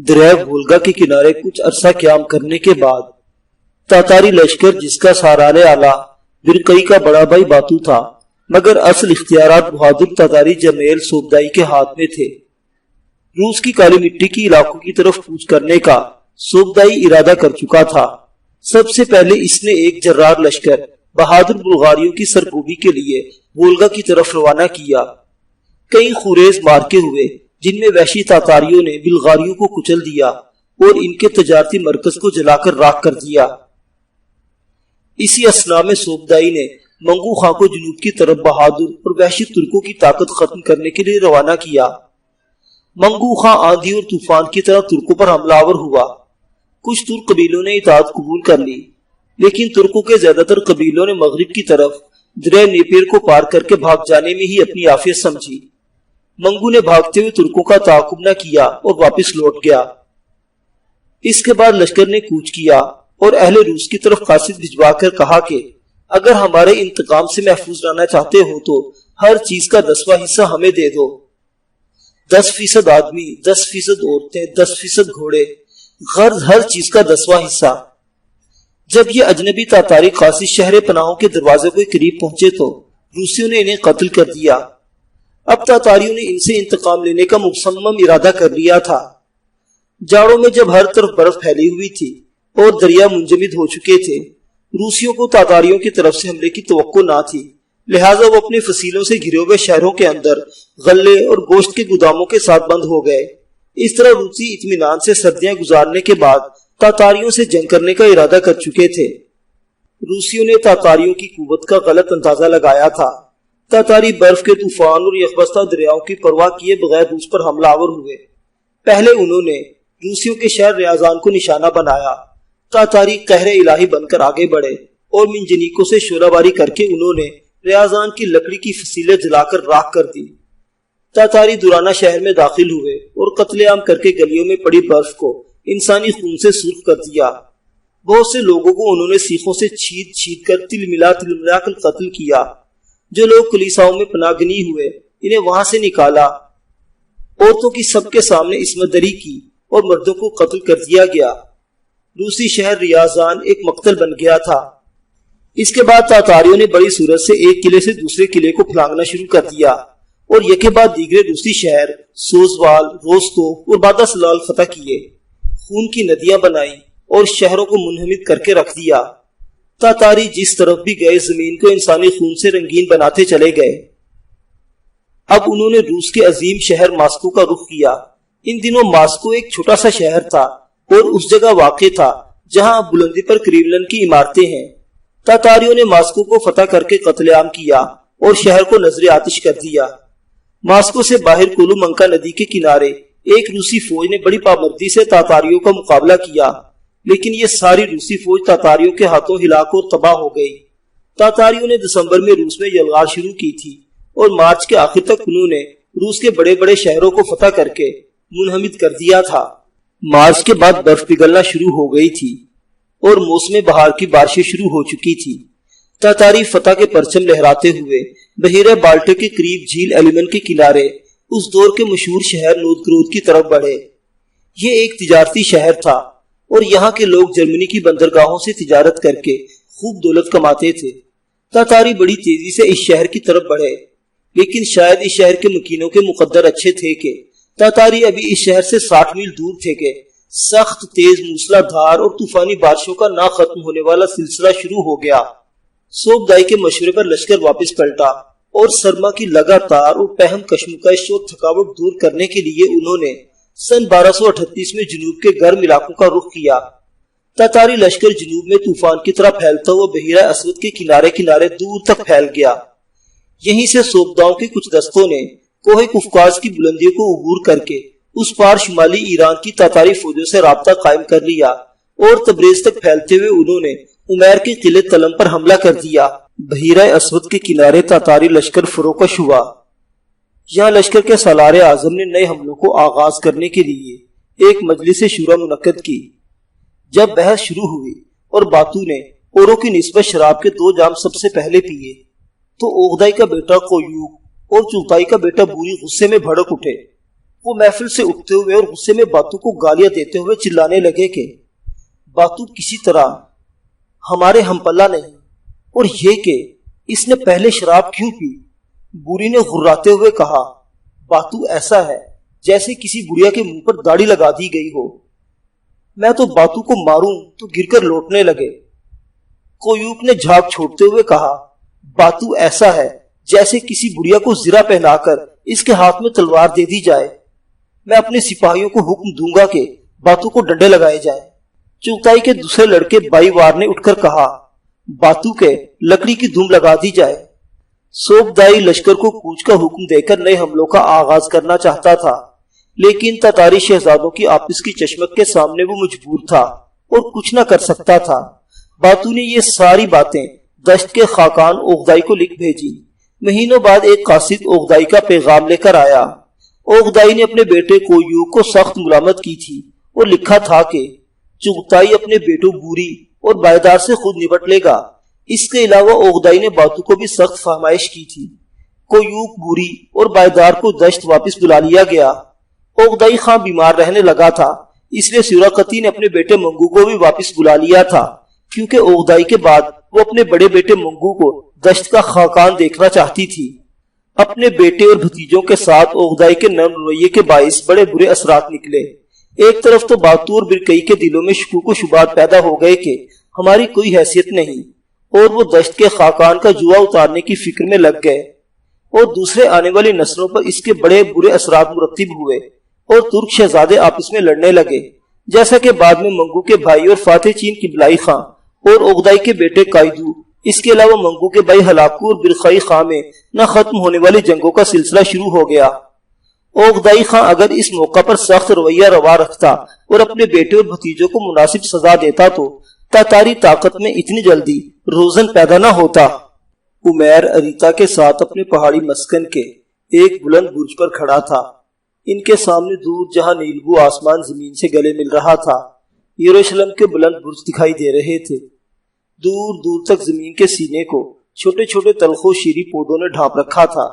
دریا وولگا کے کنارے کچھ عرصہ قیام کرنے کے بعد تاتاری لشکر، جس کا ساران اعلیٰ برقئی کا بڑا بھائی باتو تھا، مگر اصل اختیارات بہادر تاتاری جرنیل سوبدائی کے ہاتھ میں تھے، روس کی کالی مٹی کی علاقوں کی طرف کوچ کرنے کا سوبدائی ارادہ کر چکا تھا۔ سب سے پہلے اس نے ایک جرار لشکر بہادر بلغاریوں کی سرکوبی کے لیے وولگا کی طرف روانہ کیا۔ کئی خوریز مارکے ہوئے جن میں وحشی تاتاریوں نے بلغاریوں کو کچل دیا اور ان کے تجارتی مرکز کو جلا کر راکھ کر دیا۔ اسی اثناء میں سوبدائی نے منگو خان کو جنوب کی طرف بہادر اور وحشی ترکوں کی طاقت ختم کرنے کے لیے روانہ کیا۔ منگو خان آندھی اور طوفان کی طرح ترکوں پر حملہ آور ہوا۔ کچھ ترک قبیلوں نے اطاعت قبول کر لی، لیکن ترکوں کے زیادہ تر قبیلوں نے مغرب کی طرف دریا نیپیر کو پار کر کے بھاگ جانے میں ہی اپنی عافیت سمجھی۔ منگو نے بھاگتے ہوئے ترکوں کا تعاقب نہ کیا اور واپس لوٹ گیا۔ اس کے بعد لشکر نے کوچ کیا اور اہل روس کی طرف قاصد بھجوا کر کہا کہ اگر ہمارے انتقام سے محفوظ رہنا چاہتے ہو تو ہر چیز کا 10واں حصہ ہمیں دے دو۔ 10% آدمی، 10% عورتیں، 10% گھوڑے، غرض ہر چیز کا 10واں حصہ۔ جب یہ اجنبی تاتاری قاصد شہر پناہوں کے دروازے کے قریب پہنچے تو روسیوں نے انہیں قتل کر دیا۔ اب تاتاریوں نے ان سے انتقام لینے کا مصمم ارادہ کر لیا تھا۔ جاڑوں میں جب ہر طرف برف پھیلی ہوئی تھی اور دریا منجمد ہو چکے تھے، روسیوں کو تاتاریوں کی طرف سے حملے کی توقع نہ تھی، لہٰذا وہ اپنے فصیلوں سے گھرے ہوئے شہروں کے اندر غلے اور گوشت کے گوداموں کے ساتھ بند ہو گئے۔ اس طرح روسی اطمینان سے سردیاں گزارنے کے بعد تاتاریوں سے جنگ کرنے کا ارادہ کر چکے تھے۔ روسیوں نے تاتاریوں کی قوت کا غلط اندازہ لگایا تھا۔ تاتاری برف کے طوفان اور یخبستہ دریاؤں کی پرواہ کیے بغیر روس پر حملہ آور ہوئے۔ پہلے انہوں نے روسیوں کے شہر ریاضان کو نشانہ بنایا۔ تاتاری قہر الہی بن کر آگے بڑھے اور منجنیکوں سے شعلہ باری کر کے انہوں نے ریاضان کی لکڑی کی فصیلیں جلا کر راکھ کر دی۔ تاتاری دورانہ شہر میں داخل ہوئے اور قتل عام کر کے گلیوں میں پڑی برف کو انسانی خون سے سرخ کر دیا۔ بہت سے لوگوں کو انہوں نے سیخوں سے چھید چھید کر تل ملا کر قتل کیا۔ جو لوگ کلیساؤں میں پناہ گنی ہوئے انہیں وہاں سے نکالا۔ عورتوں کی سب کے سامنے عصمت دری کی اور مردوں کو قتل کر دیا گیا۔ روسی شہر ریاضان ایک مقتل بن گیا تھا۔ اس کے بعد تاتاریوں نے بڑی صورت سے ایک قلعے سے دوسرے قلعے کو پھلانگنا شروع کر دیا اور یکے بعد دیگرے روسی شہر سوزوال، روستوف اور بادہ سلال فتح کیے، خون کی ندیاں بنائی اور شہروں کو منہمک کر کے رکھ دیا۔ تاتاری جس طرف بھی گئے زمین کو انسانی خون سے رنگین بناتے چلے گئے۔ اب انہوں نے روس کے عظیم شہر ماسکو کا رخ کیا۔ ان دنوں ماسکو ایک چھوٹا سا شہر تھا اور اس جگہ واقع تھا جہاں اب بلندی پر کریملن کی عمارتیں ہیں۔ تاتاریوں نے ماسکو کو فتح کر کے قتل عام کیا اور شہر کو نظر آتش کر دیا۔ ماسکو سے باہر کولو منکا ندی کے کنارے ایک روسی فوج نے بڑی پابندی سے تاتاریوں کا مقابلہ کیا، لیکن یہ ساری روسی فوج تاتاریوں کے ہاتھوں ہلاک اور تباہ ہو گئی۔ تاتاریوں نے دسمبر میں روس میں یلغار شروع کی تھی اور مارچ کے آخر تک انہوں نے روس کے بڑے بڑے شہروں کو فتح کر کے منہمک کر دیا تھا۔ مارچ کے بعد برف پگھلنا شروع ہو گئی تھی اور موسم بہار کی بارشیں شروع ہو چکی تھی۔ تاتاری فتح کے پرچم لہراتے ہوئے بحیرہ بالٹک کے قریب جھیل ایلیمن کے کنارے اس دور کے مشہور شہر نووگورود کی طرف بڑھے۔ یہ ایک تجارتی شہر تھا اور یہاں کے لوگ جرمنی کی بندرگاہوں سے تجارت کر کے خوب دولت کماتے تھے۔ تاتاری بڑی تیزی سے اس شہر کی طرف بڑھے، لیکن شاید اس شہر کے مکینوں کے مقدر اچھے تھے کہ تاتاری ابھی اس شہر سے 60 میل دور تھے کہ سخت تیز موسلا دھار اور طوفانی بارشوں کا نہ ختم ہونے والا سلسلہ شروع ہو گیا۔ سوبدائی کے مشورے پر لشکر واپس پلٹا اور سرما کی لگاتار اور پہم کشمکش اور تھکاوٹ دور کرنے کے لیے انہوں نے سن 1238 میں جنوب کے گرم علاقوں کا رخ کیا۔ تاتاری لشکر جنوب میں طوفان کی طرح پھیلتا ہوا بحیرہ اسود کے کنارے کنارے دور تک پھیل گیا۔ یہیں سے سوبداؤں کے کچھ دستوں نے کوہ قفقاز کی بلندیوں کو عبور کر کے اس پار شمالی ایران کی تاتاری فوجوں سے رابطہ قائم کر لیا اور تبریز تک پھیلتے ہوئے انہوں نے عمیر کے قلعے تلم پر حملہ کر دیا۔ بحیرہ اسود کے کنارے تاتاری لشکر فروکش ہوا۔ یہاں لشکر کے سالار اعظم نے نئے حملوں کو آغاز کرنے کے لیے ایک مجلس شورا منعقد کی۔ جب بحث شروع ہوئی اور باتو نے اوروں کی نسبت شراب کے 2 جام سب سے پہلے پیے تو اوغدائی کا بیٹا قویوق اور چغتائی کا بیٹا بوری غصے میں بھڑک اٹھے۔ وہ محفل سے اٹھتے ہوئے اور غصے میں باتو کو گالیاں دیتے ہوئے چلانے لگے کہ باتو کسی طرح ہمارے ہم پلہ نہیں، اور یہ کہ اس نے پہلے شراب کیوں پی۔ بوری نے غراتے ہوئے کہا، باتو ایسا ہے جیسے کسی بڑھیا کے منہ پر داڑھی لگا دی گئی ہو۔ میں تو باتو کو ماروں تو گر کر لوٹنے لگے۔ کویوک نے جھاگ چھوڑتے ہوئے کہا، باتو ایسا ہے جیسے کسی بڑھیا کو زرہ پہنا کر اس کے ہاتھ میں تلوار دے دی جائے۔ میں اپنے سپاہیوں کو حکم دوں گا کہ باتو کو ڈنڈے لگائے جائیں۔ چغتائی کے دوسرے لڑکے بائی وار نے اٹھ کر کہا، باتو کے لکڑی کی دھوم لگا دی جائے۔ سوبدائی لشکر کو کوچ کا حکم دے کر نئے حملوں کا آغاز کرنا چاہتا تھا، لیکن تاتاری شہزادوں کی آپس کی چشمک کے سامنے وہ مجبور تھا اور کچھ نہ کر سکتا تھا۔ باتو نے یہ ساری باتیں دشت کے خاقان اوغدائی کو لکھ بھیجی۔ مہینوں بعد ایک قاصد اوغدائی کا پیغام لے کر آیا۔ اوغدائی نے اپنے بیٹے کویوک کو سخت ملامت کی تھی اور لکھا تھا کہ چغتائی اپنے بیٹوں بوری اور بائیدار سے خود نبٹ لے گا۔ اس کے علاوہ اوغدائی نے باتو کو بھی سخت فرمائش کی تھی۔ کویوک، بوری اور بائیدار کو دشت واپس بلا لیا گیا۔ اوغدائی خان بیمار رہنے لگا تھا، اس لیے سوراقتی نے اپنے بیٹے منگو کو بھی واپس بلا لیا تھا، کیونکہ اوغدائی کے بعد وہ اپنے بڑے بیٹے منگو کو دشت کا خاقان دیکھنا چاہتی تھی۔ اپنے بیٹے اور بھتیجوں کے ساتھ اوغدائی کے نرم رویے کے باعث بڑے برے اثرات نکلے۔ ایک طرف تو باتو اور برکئی کے دلوں میں شکوک و شبہات پیدا ہو گئے کہ ہماری کوئی حیثیت نہیں، اور وہ دشت کے خاقان کا جوا اتارنے کی فکر میں لگ گئے، اور دوسرے آنے والی نسلوں پر اس کے بڑے برے اثرات مرتب ہوئے اور ترک شہزادے آپس میں لڑنے لگے، جیسا کہ بعد میں منگو کے بھائی اور فاتح چین قبلائی خان اور اوغدائی کے بیٹے قائدو، اس کے علاوہ منگو کے بھائی ہلاکو اور برخائی خان میں نہ ختم ہونے والی جنگوں کا سلسلہ شروع ہو گیا۔ اوغدائی خان اگر اس موقع پر سخت رویہ روا رکھتا اور اپنے بیٹے اور بھتیجوں کو مناسب سزا دیتا تو تاتاری طاقت میں اتنی جلدی روزن پیدا نہ ہوتا۔ عمیر اریتا کے ساتھ اپنے پہاڑی مسکن کے ایک بلند برج پر کھڑا تھا۔ ان کے سامنے دور جہاں نیلگو آسمان زمین سے گلے مل رہا تھا، یروشلم کے بلند برج دکھائی دے رہے تھے۔ دور دور تک زمین کے سینے کو چھوٹے چھوٹے تلخو شیری پودوں نے ڈھانپ رکھا تھا۔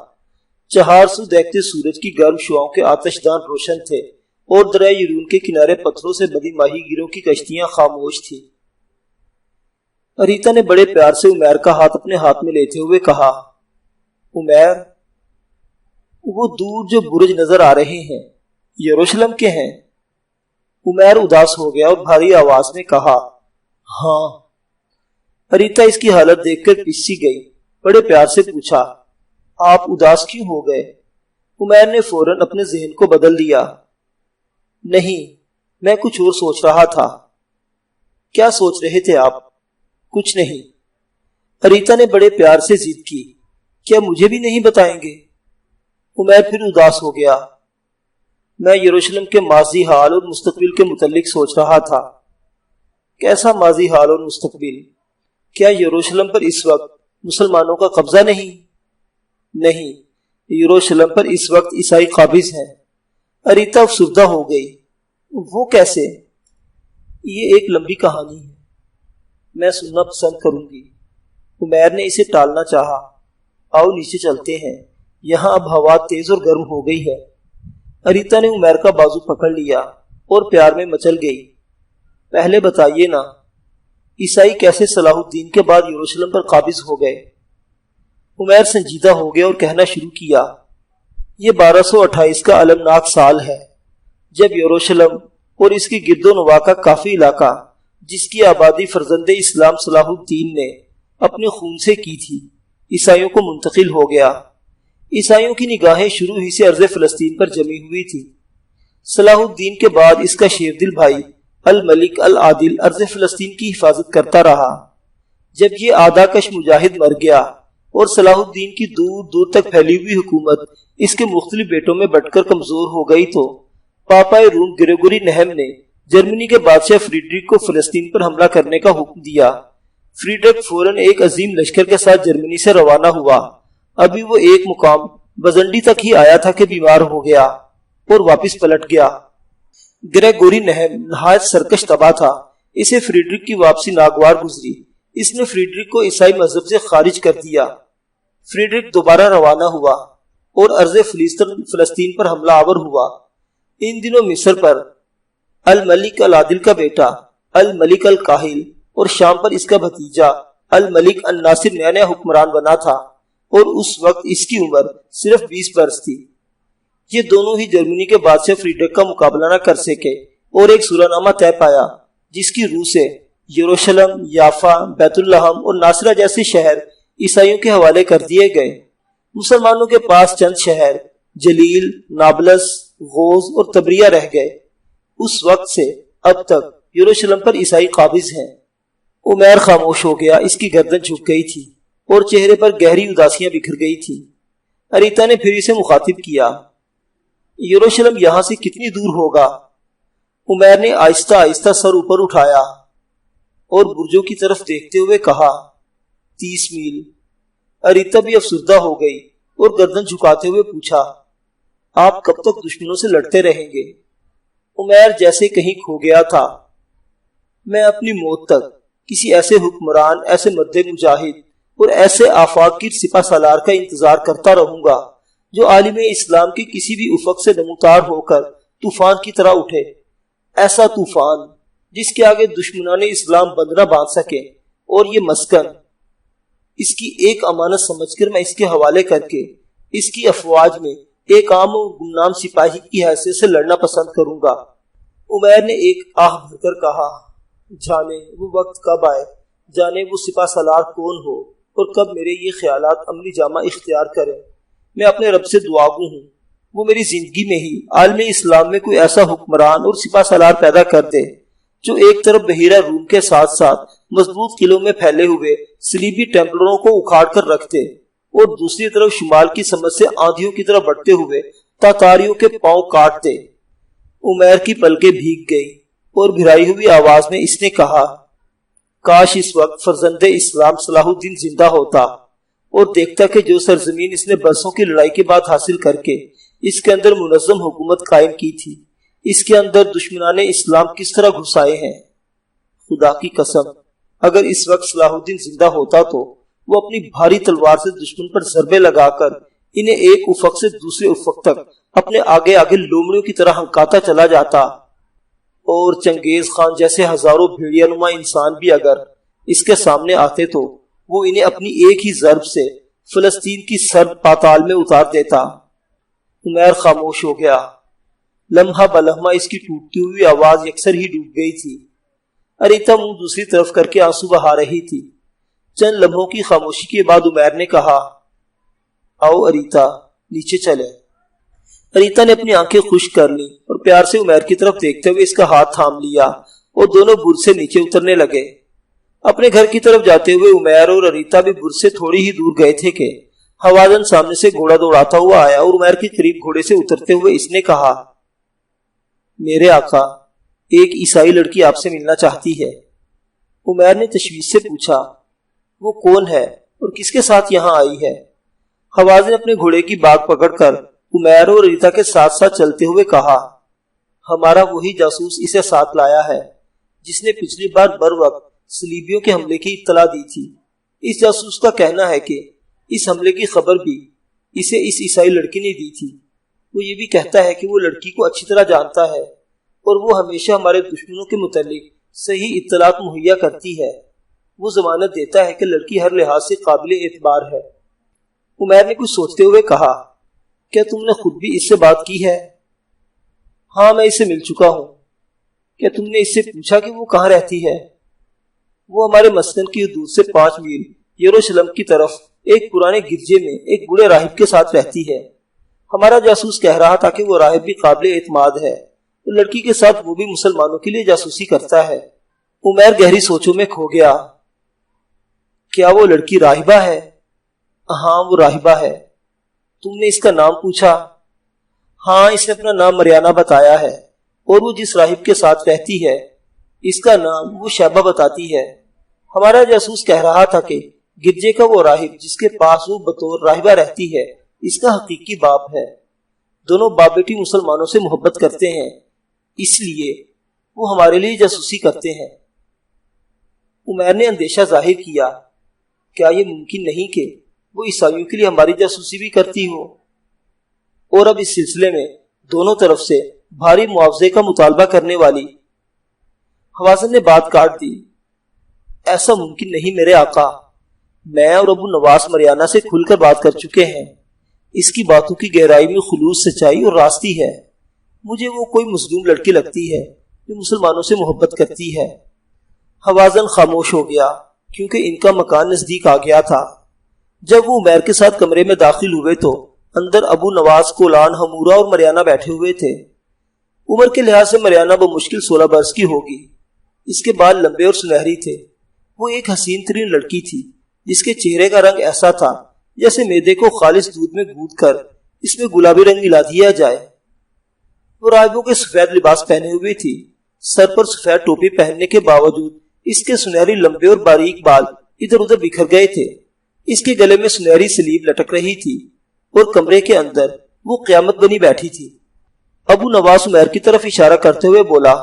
چہار سو دیکھتے سورج کی گرم شعاؤں کے آتش دان روشن تھے، اور دریائے یرون کے کنارے پتھروں سے بندی ماہی گیروں کی کشتیاں خاموش تھیں۔ اریتا نے بڑے پیار سے عمیر کا ہاتھ اپنے ہاتھ میں لیتے ہوئے کہا، عمیر، وہ دور جو برج نظر آ رہے ہیں یروشلم کے ہیں؟ عمیر اداس ہو گیا اور بھاری آواز میں کہا، ہاں۔ اریتا اس کی حالت دیکھ کر پسی گئی، بڑے پیار سے پوچھا، آپ اداس کیوں ہو گئے؟ عمیر نے فوراً اپنے ذہن کو بدل دیا، نہیں، میں کچھ اور سوچ رہا تھا۔ کیا سوچ رہے تھے آپ؟ کچھ نہیں۔ اریتا نے بڑے پیار سے ضد کی، کیا مجھے بھی نہیں بتائیں گے؟ عمیر پھر اداس ہو گیا، میں یروشلم کے ماضی حال اور مستقبل کے متعلق سوچ رہا تھا۔ کیسا ماضی حال اور مستقبل؟ کیا یروشلم پر اس وقت مسلمانوں کا قبضہ نہیں؟ نہیں، یروشلم پر اس وقت عیسائی قابض ہیں۔ اریتا افسردہ ہو گئی، وہ کیسے؟ یہ ایک لمبی کہانی ہے، میں سننا پسند کروں گی۔ عمیر نے اسے ٹالنا چاہا، آؤ نیچے چلتے ہیں، یہاں اب ہوا تیز اور گرم ہو گئی ہے۔ اریتا نے عمیر کا بازو پکڑ لیا اور پیار میں مچل گئی، پہلے بتائیے نا، عیسائی کیسے صلاح الدین کے بعد یروشلم پر قابض ہو گئے؟ عمیر سنجیدہ ہو گیا اور کہنا شروع کیا، یہ 1228 کا المناک سال ہے، جب یروشلم اور اس کی گرد و نواح کا کافی علاقہ، جس کی آبادی فرزند اسلام صلاح الدین نے اپنے خون سے کی تھی، عیسائیوں کو منتقل ہو گیا۔ عیسائیوں کی نگاہیں شروع ہی سے ارض فلسطین پر جمی ہوئی تھی۔ صلاح الدین کے بعد اس کا شیر دل بھائی الملک العادل ارض فلسطین کی حفاظت کرتا رہا۔ جب یہ آدھا کش مجاہد مر گیا اور صلاح الدین کی دور دور تک پھیلی ہوئی حکومت اس کے مختلف بیٹوں میں بٹ کر کمزور ہو گئی تو پاپائے روم گریگوری نہم نے جرمنی کے بادشاہ فریڈرک کو فلسطین پر حملہ کرنے کا حکم دیا۔ فریڈرک فوراً ایک عظیم لشکر کے ساتھ جرمنی سے روانہ ہوا۔ ابھی وہ ایک مقام بزنڈی تک ہی آیا تھا کہ بیمار ہو گیا اور واپس پلٹ گیا۔ گریگوری نہم نہایت سرکش تباہ تھا، اسے فریڈرک کی واپسی ناگوار گزری۔ اس نے فریڈرک کو عیسائی مذہب سے خارج کر دیا۔ فریڈرک دوبارہ روانہ ہوا اور ارض فلسطین پر حملہ آور ہوا۔ ان دنوں مصر پر الملک العادل کا بیٹا الملک الکاہل اور شام پر اس کا بھتیجا الملک الناصر نیا نیا حکمران بنا تھا، اور اس وقت اس کی عمر صرف 20 برس تھی۔ یہ دونوں ہی جرمنی کے بادشاہ فریڈرک کا مقابلہ نہ کر سکے اور ایک صلح نامہ طے پایا جس کی روح سے یروشلم، یافا، بیت الحم اور ناصرہ جیسے شہر عیسائیوں کے حوالے کر دیے گئے۔ مسلمانوں کے پاس چند شہر جلیل، نابلس، غوز اور تبریہ رہ گئے۔ اس وقت سے اب تک یروشلم پر عیسائی قابض ہیں۔ عمیر خاموش ہو گیا، اس کی گردن جھک گئی تھی اور چہرے پر گہری اداسیاں بکھر گئی تھی۔ اریتا نے پھر اسے مخاطب کیا، یروشلم یہاں سے کتنی دور ہوگا؟ عمیر نے آہستہ آہستہ سر اوپر اٹھایا اور برجوں کی طرف دیکھتے ہوئے کہا، 30 میل۔ اریتا بھی افسردہ ہو گئی اور گردن جھکاتے ہوئے پوچھا، آپ کب تک دشمنوں سے لڑتے رہیں گے؟ عمیر جیسے کہیں کھو گیا تھا۔ میں اپنی موت تک کسی ایسے حکمران، ایسے مد مجاہد اور ایسے آفاق کی سپہ سالار کا انتظار کرتا رہوں گا جو عالم اسلام کے کسی بھی افق سے نمودار ہو کر طوفان کی طرح اٹھے، ایسا طوفان جس کے آگے دشمنان اسلام بند نہ باندھ سکے، اور یہ مسکن اس کی ایک امانت سمجھ کر میں اس کے حوالے کر کے اس کی افواج میں ایک عام و گمنام سپاہی کی حیثیت سے لڑنا پسند کروں گا۔ عمیر نے ایک آہ بھر کر کہا، جانے وہ وقت کب آئے، جانے وہ سپہ سالار کون ہو، اور کب میرے یہ خیالات عملی جامہ اختیار کریں۔ میں اپنے رب سے دعا گو ہوں وہ میری زندگی میں ہی عالم اسلام میں کوئی ایسا حکمران اور سپہ سالار پیدا کر دے جو ایک طرف بحیرہ روم کے ساتھ ساتھ مضبوط قلعوں میں پھیلے ہوئے صلیبی ٹیمپلروں کو اکھاڑ کر رکھ دے، اور دوسری طرف شمال کی سمت سے آندھیوں کی طرف بڑھتے ہوئے تاتاریوں کے پاؤں کاٹ دے۔ عمیر کی پلکیں بھیگ گئی اور بھرائی ہوئی آواز میں اس نے کہا، کاش اس وقت فرزند اسلام صلاح الدین زندہ ہوتا اور دیکھتا کہ جو سرزمین اس نے برسوں کی لڑائی کے بعد حاصل کر کے اس کے اندر منظم حکومت قائم کی تھی، اس کے اندر دشمنان اسلام کس طرح گھسائے ہیں۔ خدا کی قسم اگر اس وقت صلاح الدین زندہ ہوتا تو وہ اپنی بھاری تلوار سے دشمن پر ضربے لگا کر انہیں ایک افق سے دوسرے افق تک اپنے آگے آگے لومڑیوں کی طرح ہنکاتا چلا جاتا، اور چنگیز خان جیسے ہزاروں بھیڑیا نما انسان بھی اگر اس کے سامنے آتے تو وہ انہیں اپنی ایک ہی ضرب سے فلسطین کی سرد پاتال میں اتار دیتا۔ عمیر خاموش ہو گیا۔ لمحہ بلمحہ اس کی ٹوٹتی ہوئی آواز یکسر ہی ڈوب گئی تھی۔ اریتا منہ دوسری طرف کر کے آنسو بہا رہی تھی۔ چند لمحوں کی خاموشی کے بعد عمیر نے کہا، آؤ اریتا نیچے چلے۔ اریتا نے اپنی آنکھیں خشک کر لی اور پیار سے عمیر کی طرف دیکھتے ہوئے اس کا ہاتھ تھام لیا اور دونوں برج سے نیچے اترنے لگے۔ اپنے گھر کی طرف جاتے ہوئے عمیر اور اریتا بھی برج سے تھوڑی ہی دور گئے تھے کہ ہوازن سامنے سے گھوڑا دوڑاتا ہوا آیا اور عمیر کے قریب گھوڑے سے اترتے ہوئے اس نے کہا، میرے آقا ایک عیسائی لڑکی آپ سے ملنا چاہتی ہے۔ عمیر نے تشویش سے پوچھا، وہ کون ہے اور کس کے ساتھ یہاں آئی ہے؟ ہوازن اپنے گھوڑے کی باگ پکڑ کر عمیر اور اریتا کے ساتھ ساتھ چلتے ہوئے کہا، ہمارا وہی جاسوس اسے ساتھ لایا ہے جس نے پچھلی بار بر وقت صلیبیوں کے حملے کی اطلاع دی تھی۔ اس جاسوس کا کہنا ہے کہ اس حملے کی خبر بھی اسے اس عیسائی لڑکی نے دی تھی۔ وہ یہ بھی کہتا ہے کہ وہ لڑکی کو اچھی طرح جانتا ہے اور وہ ہمیشہ ہمارے دشمنوں کے متعلق صحیح اطلاعات مہیا کرتی ہے۔ وہ ضمانت دیتا ہے کہ لڑکی ہر لحاظ سے قابل اعتبار ہے۔ عمیر نے کچھ سوچتے ہوئے کہا، کیا تم نے خود بھی اس سے بات کی ہے؟ ہاں میں اس سے مل چکا ہوں۔ کیا تم نے اس سے پوچھا کہ وہ کہاں رہتی ہے؟ وہ ہمارے مسکن کی حدود سے 5 میل یروشلم کی طرف ایک پرانے گرجے میں ایک بوڑھے راہب کے ساتھ رہتی ہے۔ ہمارا جاسوس کہہ رہا تھا کہ وہ راہب بھی قابل اعتماد ہے، لڑکی کے ساتھ وہ بھی مسلمانوں کے لیے جاسوسی کرتا ہے۔ عمیر گہری سوچوں میں کھو گیا۔ کیا وہ لڑکی راہبہ ہے؟ ہاں وہ راہبہ ہے۔ تم نے اس کا نام پوچھا؟ ہاں اس نے اپنا نام مریانہ بتایا ہے، اور وہ جس راہب کے ساتھ رہتی ہے اس کا نام وہ شیبہ بتاتی ہے۔ ہمارا جاسوس کہہ رہا تھا کہ گرجے کا وہ راہب جس کے پاس وہ بطور راہبہ رہتی ہے اس کا حقیقی باپ ہے۔ دونوں باپ بیٹی مسلمانوں سے محبت کرتے ہیں، اس لیے وہ ہمارے لیے جاسوسی کرتے ہیں۔ عمیر نے اندیشہ ظاہر کیا، کیا یہ ممکن نہیں کہ وہ عیسائیوں کے لیے ہماری جاسوسی بھی کرتی ہو؟ اور اب اس سلسلے میں دونوں طرف سے بھاری معاوضے کا مطالبہ کرنے والی۔ حوازن نے بات کاٹ دی۔ ایسا ممکن نہیں میرے آقا، میں اور ابو نواس مریانہ سے کھل کر بات کر چکے ہیں۔ اس کی باتوں کی گہرائی میں خلوص، سچائی اور راستی ہے۔ مجھے وہ کوئی مظلوم لڑکی لگتی ہے جو مسلمانوں سے محبت کرتی ہے۔ حوازن خاموش ہو گیا کیونکہ ان کا مکان نزدیک آ گیا تھا۔ جب وہ عمیر کے ساتھ کمرے میں داخل ہوئے تو اندر ابو نواس، کولان، ہمورہ اور مریانہ بیٹھے ہوئے تھے۔ عمر کے لحاظ سے مریانہ بمشکل 16 برس کی ہوگی۔ اس کے بال لمبے اور سنہری تھے۔ وہ ایک حسین ترین لڑکی تھی جس کے چہرے کا رنگ ایسا تھا جیسے میدے کو خالص دودھ میں گود کر اس میں گلابی رنگ ملا دیا جائے۔ وہ راہبوں کے سفید لباس پہنے ہوئی تھی۔ سر پر سفید ٹوپی پہننے کے باوجود اس کے سنہری لمبے اور باریک بال ادھر ادھر بکھر گئے تھے۔ اس کے گلے میں سنہری سلیب لٹک رہی تھی اور کمرے کے اندر وہ قیامت بنی بیٹھی تھی۔ ابو نواس عمیر کی طرف اشارہ کرتے ہوئے بولا،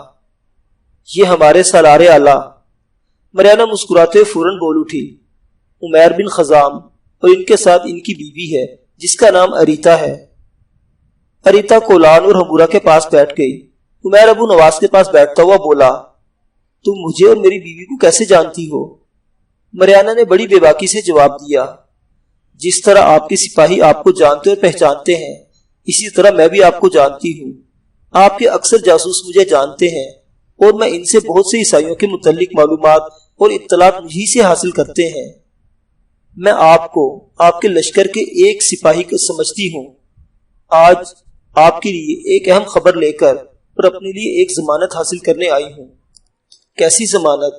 یہ ہمارے سالار اعلیٰ۔ مریانہ مسکراتے ہوئے فوراً بول اٹھی، عمیر بن خزام، اور ان کے ساتھ ان کی بیوی ہے جس کا نام اریتا ہے۔ اریتا کولان اور ہمورہ کے پاس بیٹھ گئی۔ عمیر ابو نواس کے پاس بیٹھتا ہوا بولا، تم مجھے اور میری بیوی کو کیسے جانتی ہو؟ مریانہ نے بڑی بے باکی سے جواب دیا، جس طرح آپ کے سپاہی آپ کو جانتے اور پہچانتے ہیں اسی طرح میں بھی آپ کو جانتی ہوں۔ آپ کے اکثر جاسوس مجھے جانتے ہیں اور میں ان سے بہت سے عیسائیوں کے متعلق معلومات اور اطلاعات مجھی سے حاصل کرتے ہیں۔ میں آپ کو آپ کے لشکر کے ایک سپاہی کو سمجھتی ہوں۔ آج آپ کے لیے ایک اہم خبر لے کر اور اپنے لیے ایک ضمانت حاصل کرنے آئی ہوں۔ کیسی ضمانت؟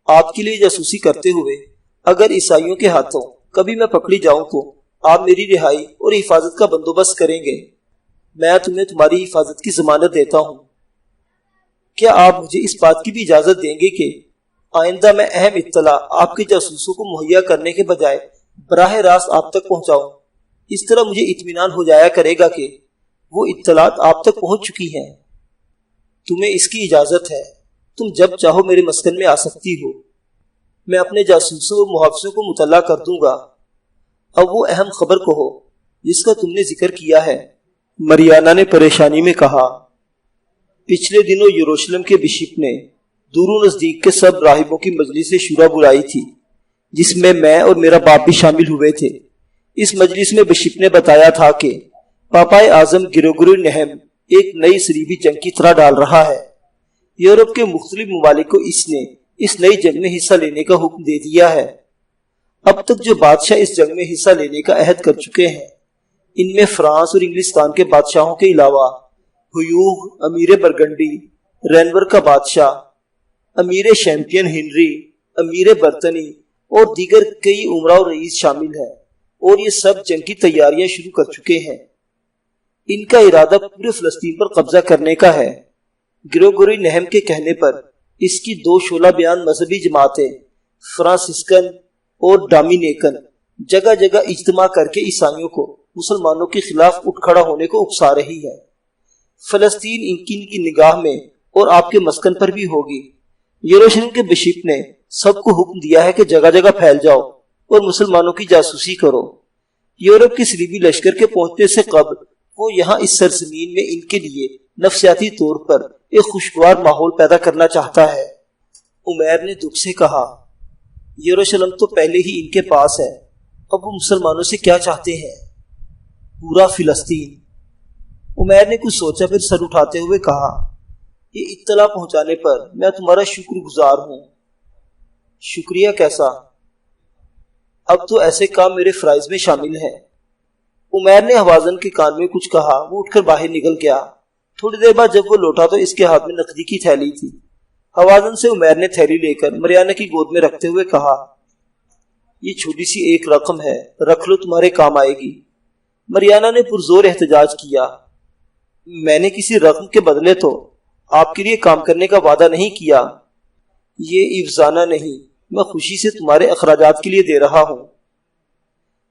آپ کے لیے جاسوسی کرتے ہوئے اگر عیسائیوں کے ہاتھوں کبھی میں پکڑی جاؤں تو آپ میری رہائی اور حفاظت کا بندوبست کریں گے۔ میں تمہیں تمہاری حفاظت کی ضمانت دیتا ہوں۔ کیا آپ مجھے اس بات کی بھی اجازت دیں گے کہ آئندہ میں اہم اطلاع آپ کے جاسوسوں کو مہیا کرنے کے بجائے براہ راست آپ تک پہنچاؤں؟ اس طرح مجھے اطمینان ہو جایا کرے گا کہ وہ اطلاعات آپ تک پہنچ چکی ہیں۔ تمہیں اس کی اجازت ہے، تم جب چاہو میرے مسکن میں آ سکتی ہو۔ میں اپنے جاسوسوں اور محافظوں کو مطلع کر دوں گا۔ اب وہ اہم خبر کہو جس کا تم نے ذکر کیا ہے۔ مریانہ نے پریشانی میں کہا، پچھلے دنوں یروشلم کے بشپ نے دور و نزدیک کے سب راہبوں کی مجلس شورا بلائی تھی جس میں اور میرا باپ بھی شامل ہوئے تھے۔ اس مجلس میں بشپ نے بتایا تھا کہ پاپائے اعظم گریگوری نہم ایک نئی صلیبی جنگ کی طرح ڈال رہا ہے۔ یورپ کے مختلف ممالک کو اس نے اس نئی جنگ میں حصہ لینے کا حکم دے دیا ہے۔ اب تک جو بادشاہ اس جنگ میں حصہ لینے کا عہد کر چکے ہیں ان میں فرانس اور انگلستان کے بادشاہوں کے علاوہ ہیوگ امیر برگنڈی، رینور کا بادشاہ، امیر شیمپین ہنری، امیر برتنی اور دیگر کئی امراء اور رئیس شامل ہیں، اور یہ سب جنگ کی تیاریاں شروع کر چکے ہیں۔ ان کا ارادہ پورے فلسطین پر قبضہ کرنے کا ہے۔ گریگوری نہم کے کہنے پر اس کی دو شعلہ بیان مذہبی جماعتیں فرانسسکن اور ڈومینیکن جگہ جگہ اجتماع کر کے عیسائیوں کو مسلمانوں کے خلاف اٹھ کھڑا ہونے کو اکسا رہی ہے۔ فلسطین ان کی نگاہ میں اور آپ کے مسکن پر بھی ہوگی۔ یروشلم کے بشپ نے سب کو حکم دیا ہے کہ جگہ جگہ پھیل جاؤ اور مسلمانوں کی جاسوسی کرو۔ یورپ کے صلیبی لشکر کے پہنچنے سے قبل وہ یہاں اس سرزمین میں ان کے لیے نفسیاتی طور پر ایک خوشگوار ماحول پیدا کرنا چاہتا ہے۔ عمیر نے دکھ سے کہا، یروشلم تو پہلے ہی ان کے پاس ہے، اب وہ مسلمانوں سے کیا چاہتے ہیں؟ پورا فلسطین۔ عمیر نے کچھ سوچا پھر سر اٹھاتے ہوئے کہا، یہ اطلاع پہنچانے پر میں تمہارا شکر گزار ہوں۔ شکریہ کیسا؟ اب تو ایسے کام میرے فرائض میں شامل ہیں۔ عمیر نے حوازن کے کان میں کچھ کہا، وہ اٹھ کر باہر نکل گیا۔ تھوڑی دیر بعد جب وہ لوٹا تو اس کے ہاتھ میں نقدی کی تھیلی تھی۔ حوازن سے عمیر نے تھیلی لے کر مریانہ کی گود میں رکھتے ہوئے کہا، یہ چھوٹی سی ایک رقم ہے، رکھ لو، تمہارے کام آئے گی۔ مریانہ نے پرزور احتجاج کیا، میں نے کسی رقم کے بدلے تو آپ کے لیے کام کرنے کا وعدہ نہیں کیا۔ یہ افزانہ نہیں، میں خوشی سے تمہارے اخراجات کے لیے دے رہا ہوں۔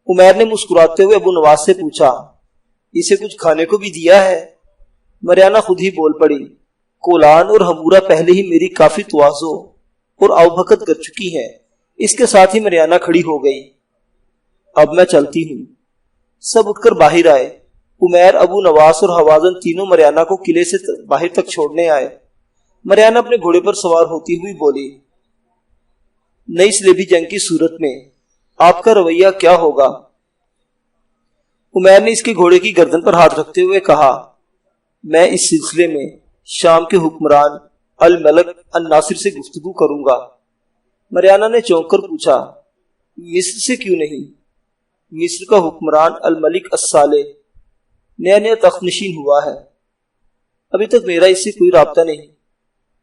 عمیر نے مسکراتے ہوئے ابو نواس سے پوچھا، اسے کچھ کھانے کو بھی دیا ہے؟ مریانہ خود ہی بول پڑی، کولان اور ہمورہ پہلے ہی میری کافی تواضع اور آؤبھگت کر چکی ہیں۔ اس کے ساتھ ہی مریانہ کھڑی ہو گئی۔ اب میں چلتی ہوں۔ سب اٹھ کر باہر آئے۔ عمیر، ابو نواس اور حوازن تینوں مریانہ کو قلعے سے باہر تک چھوڑنے آئے۔ مریانہ اپنے گھوڑے پر سوار ہوتی ہوئی بولی، نئی صلیبی جنگ کی صورت میں آپ کا رویہ کیا ہوگا؟ عمیر نے اس کے گھوڑے کی گردن پر ہاتھ رکھتے ہوئے کہا، میں اس سلسلے میں شام کے حکمران الملک الناصر سے گفتگو کروں گا۔ مریانہ نے چونک کر پوچھا، مصر سے کیوں نہیں؟ مصر کا حکمران الملک الصالح نیا تخت نشین ہوا ہے، ابھی تک میرا اس سے کوئی رابطہ نہیں۔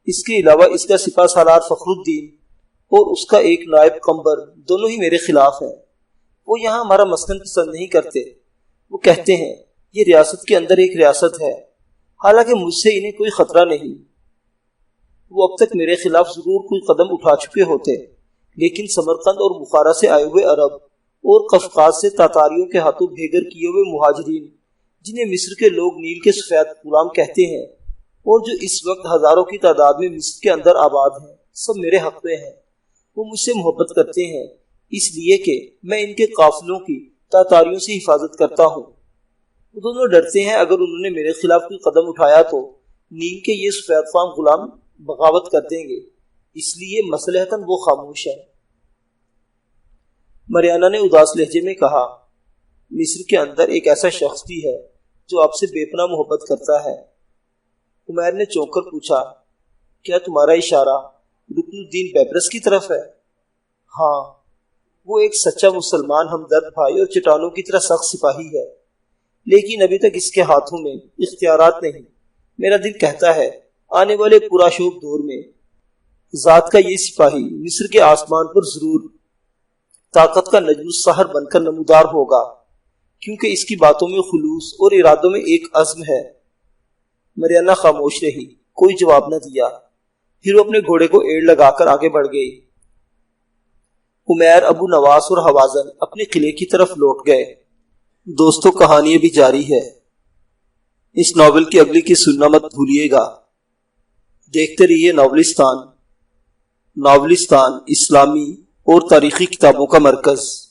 اس کے علاوہ اس کا سپہ سالار فخر الدین اور اس کا ایک نائب قمبر دونوں ہی میرے خلاف ہیں۔ وہ یہاں ہمارا مسکن پسند نہیں کرتے۔ وہ کہتے ہیں یہ ریاست کے اندر ایک ریاست ہے، حالانکہ مجھ سے انہیں کوئی خطرہ نہیں۔ وہ اب تک میرے خلاف ضرور کوئی قدم اٹھا چکے ہوتے، لیکن سمرقند اور بخارا سے آئے ہوئے عرب اور قفقاز سے تاتاریوں کے ہاتھوں بھیگر کیے ہوئے مہاجرین، جنہیں مصر کے لوگ نیل کے سفید غلام کہتے ہیں اور جو اس وقت ہزاروں کی تعداد میں مصر کے اندر آباد ہیں، سب میرے حق میں ہیں۔ وہ مجھ سے محبت کرتے ہیں اس لیے کہ میں ان کے قافلوں کی تاتاریوں سے حفاظت کرتا ہوں۔ وہ دونوں ڈرتے ہیں اگر انہوں نے میرے خلاف کوئی قدم اٹھایا تو نیل کے یہ سفید فام غلام بغاوت کر دیں گے، اس لیے مصلحتاً وہ خاموش ہے۔ مریانہ نے اداس لہجے میں کہا، مصر کے اندر ایک ایسا شخص بھی ہے جو آپ سے بے پناہ محبت کرتا ہے۔ عمیر نے چونک کر پوچھا، کیا تمہارا اشارہ رکن الدین بیبرس کی طرف ہے؟ ہاں، وہ ایک سچا مسلمان ہمدرد بھائی اور چٹانوں کی طرح سخت سپاہی ہے، لیکن ابھی تک اس کے ہاتھوں میں اختیارات نہیں۔ میرا دل کہتا ہے آنے والے پراشوب دور میں ذات کا یہ سپاہی مصر کے آسمان پر ضرور طاقت کا نجم السحر بن کر نمودار ہوگا، کیونکہ اس کی باتوں میں خلوص اور ارادوں میں ایک عزم ہے۔ مریانہ خاموش رہی، کوئی جواب نہ دیا۔ پھر وہ اپنے گھوڑے کو ایڑ لگا کر آگے بڑھ گئی۔ عمیر، ابو نواس اور حوازن اپنے قلعے کی طرف لوٹ گئے۔ دوستو، کہانی ابھی جاری ہے۔ اس ناول کی اگلی کی سننا مت بھولیے گا۔ دیکھتے رہیے ناولستان، اسلامی اور تاریخی کتابوں کا مرکز۔